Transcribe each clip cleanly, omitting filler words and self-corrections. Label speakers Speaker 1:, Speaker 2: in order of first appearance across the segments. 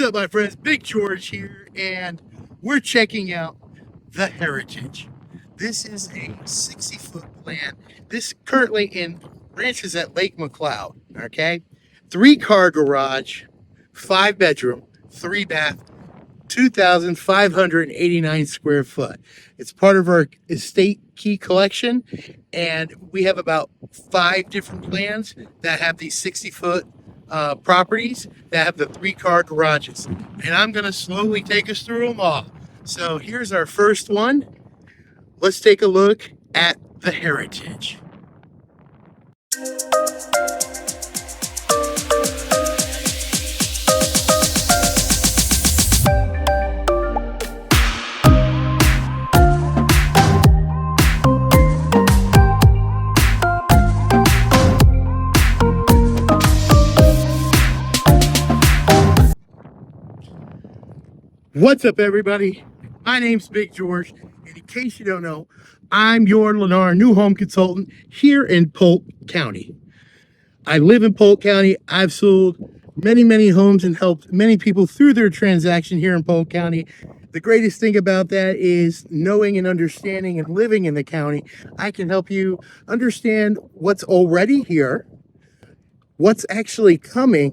Speaker 1: up, my friends? Big George here, and we're checking out the Heritage. This is a 60-foot plan. This currently in ranches at Lake McLeod. Okay, 3-car garage, 5-bedroom, 3-bath, 2,589 square foot. It's part of our estate key collection, and we have about 5 different plans that have these 60-foot properties that have the 3-car garages, and I'm going to slowly take us through them all. So here's our first one. Let's take a look at the Heritage. What's up, everybody? My name's Big George, and in case you don't know, I'm your Lennar new home consultant here in Polk County. I live in Polk County. I've sold many homes and helped many people through their transaction here in Polk County. The greatest thing about that is knowing and understanding and living in the county. I can help you understand what's already here, what's actually coming,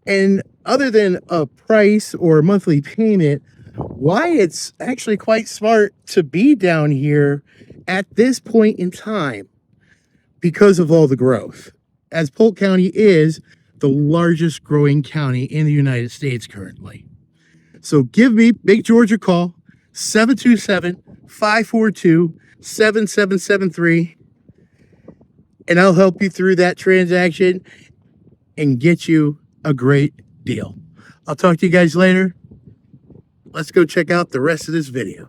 Speaker 1: and other than a price or a monthly payment, why it's actually quite smart to be down here at this point in time because of all the growth, as Polk County is the largest growing county in the United States currently. So give me, Big George, a call, 727-542-7773, and I'll help you through that transaction and get you a great deal. I'll talk to you guys later. Let's go check out the rest of this video.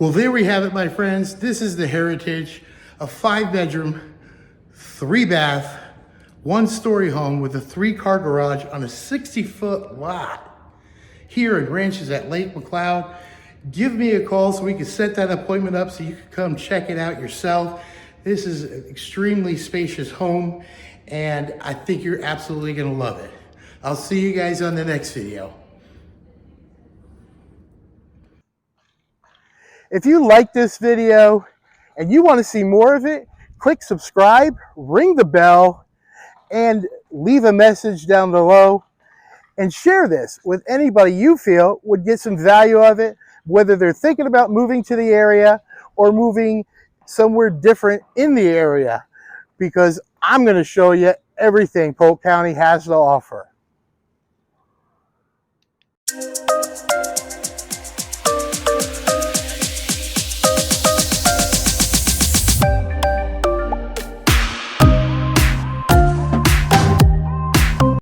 Speaker 1: Well, there we have it, my friends. This is the heritage, a 5-bedroom, 3-bath, 1-story home with a 3-car garage on a 60-foot lot here in Ranches at Lake McLeod. Give me a call so we can set that appointment up so you can come check it out yourself. This is an extremely spacious home, and I think you're absolutely gonna love it. I'll see you guys on the next video. If you like this video and you want to see more of it, click subscribe, ring the bell, and leave a message down below. And share this with anybody you feel would get some value of it, whether they're thinking about moving to the area or moving somewhere different in the area, because I'm going to show you everything Polk County has to offer.